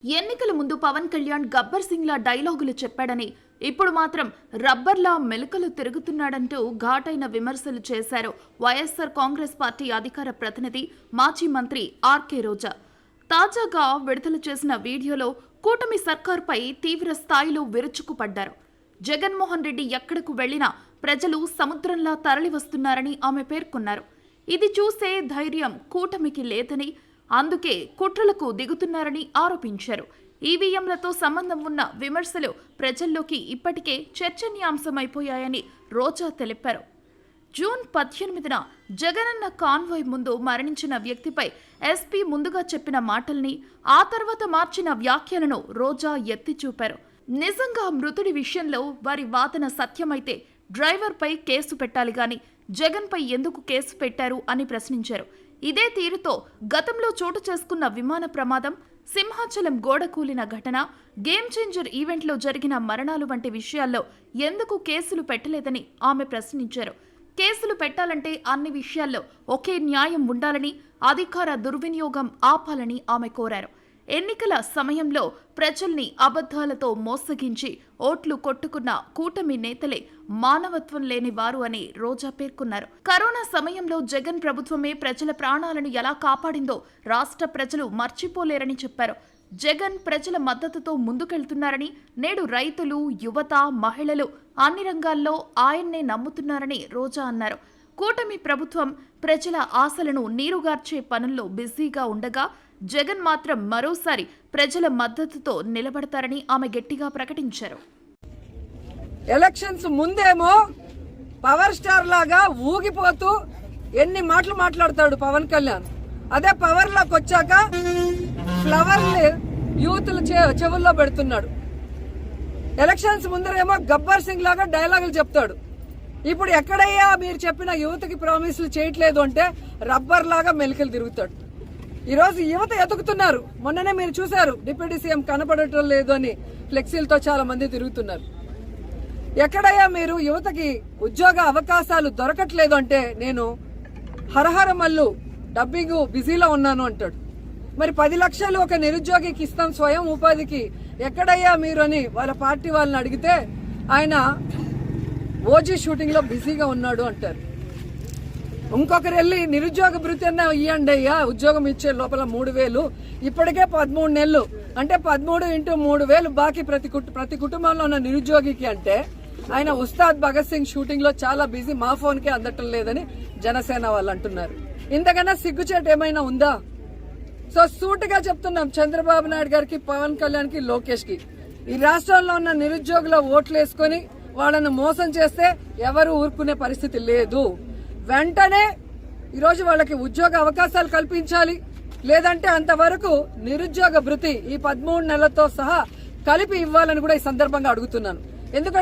ఎన్నికల ముందు పవన్ కళ్యాణ్ గబ్బర్ సింగ్ లా డైలాగులు చెప్పాడని ఇప్పుడు మాత్రం రబ్బర్లా మెలకలు తిరుగుతున్నాడంటూ ఘాటైన విమర్శలు చేశారు వైఎస్ఆర్ కాంగ్రెస్ పార్టీ అధికార ప్రతినిధి మాజీ మంత్రి ఆర్కే రోజా. తాజాగా విడుదల చేసిన వీడియోలో కూటమి సర్కార్పై తీవ్ర స్థాయిలో విరుచుకుపడ్డారు. జగన్మోహన్ రెడ్డి ఎక్కడకు వెళ్లినా ప్రజలు సముద్రంలా తరలివస్తున్నారని ఆమె పేర్కొన్నారు. ఇది చూసే ధైర్యం కూటమికి లేదని, అందుకే కుట్రలకు దిగుతున్నారని ఆరోపించారు. ఈవీఎంలతో సంబంధం ఉన్న విమర్శలు ప్రజల్లోకి ఇప్పటికే చర్చనీయాంశమైపోయాయని రోజా తెలిపారు. జూన్ 18న జగనన్న కాన్వాయ్ ముందు మరణించిన వ్యక్తిపై ఎస్పీ ముందుగా చెప్పిన మాటల్ని, ఆ తర్వాత మార్చిన వ్యాఖ్యలను రోజా ఎత్తి చూపారు. నిజంగా మృతుడి విషయంలో వారి వాదన సత్యమైతే డ్రైవర్పై కేసు పెట్టాలి గాని జగన్పై ఎందుకు కేసు పెట్టారు అని ప్రశ్నించారు. ఇదే తీరుతో గతంలో చోటు చేసుకున్న విమాన ప్రమాదం, సింహాచలం గోడ కూలిన ఘటన, గేమ్ చేంజర్ ఈవెంట్లో జరిగిన మరణాలు వంటి విషయాల్లో ఎందుకు కేసులు పెట్టలేదని ఆమె ప్రశ్నించారు. కేసులు పెట్టాలంటే అన్ని విషయాల్లో ఒకే న్యాయం ఉండాలని, అధికార దుర్వినియోగం ఆపాలని ఆమె కోరారు. ఎన్నికల సమయంలో ప్రజల్ని అబద్ధాలతో మోసగించి ఓట్లు కొట్టుకున్న కూటమి నేతలే మానవత్వం లేని వారు అని రోజా పేర్కొన్నారు. కరోనా సమయంలో జగన్ ప్రభుత్వమే ప్రజల ప్రాణాలను ఎలా కాపాడిందో రాష్ట్ర ప్రజలు మర్చిపోలేరని చెప్పారు. జగన్ ప్రజల మద్దతుతో ముందుకెళ్తున్నారని, నేడు రైతులు, యువత, మహిళలు అన్ని రంగాల్లో ఆయన్నే నమ్ముతున్నారని రోజా అన్నారు. కూటమి ప్రభుత్వం ప్రజల ఆశలను నీరుగార్చే పనుల్లో బిజీగా ఉండగా జగన్ మాత్రం మరోసారి ప్రజల మద్దతుతో నిలబడతారని ఆమె గట్టిగా ప్రకటించారు. ఎలక్షన్స్ ముందేమో పవర్ స్టార్ లాగా ఊగిపోతూ ఎన్ని మాటలు మాట్లాడతాడు పవన్ కళ్యాణ్. అదే పవర్ లోకి వచ్చాక ఫ్లవర్ యూత్లు చెవుల్లో పెడుతున్నాడు. ఎలక్షన్స్ ముందరేమో గబ్బర్ సింగ్ లాగా డైలాగులు చెప్తాడు. ఇప్పుడు ఎక్కడయ్యా మీరు చెప్పిన యువతకి ప్రామిస్లు చేయట్లేదు అంటే రబ్బర్ లాగా మెలికలు తిరుగుతాడు. ఈ రోజు యువత ఎదుగుతున్నారు. మొన్ననే మీరు చూశారు, డిప్యూటీ సీఎం కనపడటం లేదు అని ఫ్లెక్సీలతో చాలా మంది తిరుగుతున్నారు. ఎక్కడయ్యా మీరు యువతకి ఉద్యోగ అవకాశాలు దొరకట్లేదు అంటే నేను హరహర మల్లు డబ్బింగ్ బిజీలో ఉన్నాను అంటాడు. మరి 10 లక్షలు ఒక నిరుద్యోగికి ఇస్తాం స్వయం ఉపాధికి, ఎక్కడయ్యా మీరు అని వాళ్ళ పార్టీ వాళ్ళని అడిగితే ఆయన ఓజీ షూటింగ్ లో బిజీగా ఉన్నాడు అంటారు. ఇంకొకరు వెళ్ళి నిరుద్యోగ భృతి అన్న ఇవ్వండి అయ్యా, ఉద్యోగం ఇచ్చే లోపల 3,000, ఇప్పటికే 13 నెలలు అంటే 13 × 3,000 బాకీ ప్రతి కుటుంబంలో ఉన్న నిరుద్యోగికి అంటే ఆయన ఉస్తాద్ భగత్ సింగ్ షూటింగ్ లో చాలా బిజీ, మా ఫోన్ కే అందటం లేదని జనసేన వాళ్ళు అంటున్నారు. ఇంతకన్నా సిగ్గుచేటు ఏమైనా ఉందా? సో సూటిగా చెప్తున్నాం చంద్రబాబు నాయుడు గారికి, పవన్ కళ్యాణ్ కి, లోకేష్ కి, ఈ రాష్ట్రంలో ఉన్న నిరుద్యోగుల ఓట్లు వేసుకుని వాళ్ళను మోసం చేస్తే ఎవరు ఊరుకునే పరిస్థితి లేదు. వెంటనే ఈరోజు వాళ్ళకి ఉద్యోగ అవకాశాలు కల్పించాలి. లేదంటే అంతవరకు నిరుద్యోగ భృతి ఈ 13 నెలలతో సహా కలిపి ఇవ్వాలని కూడా ఈ సందర్భంగా అడుగుతున్నాను. ఎందుకంటే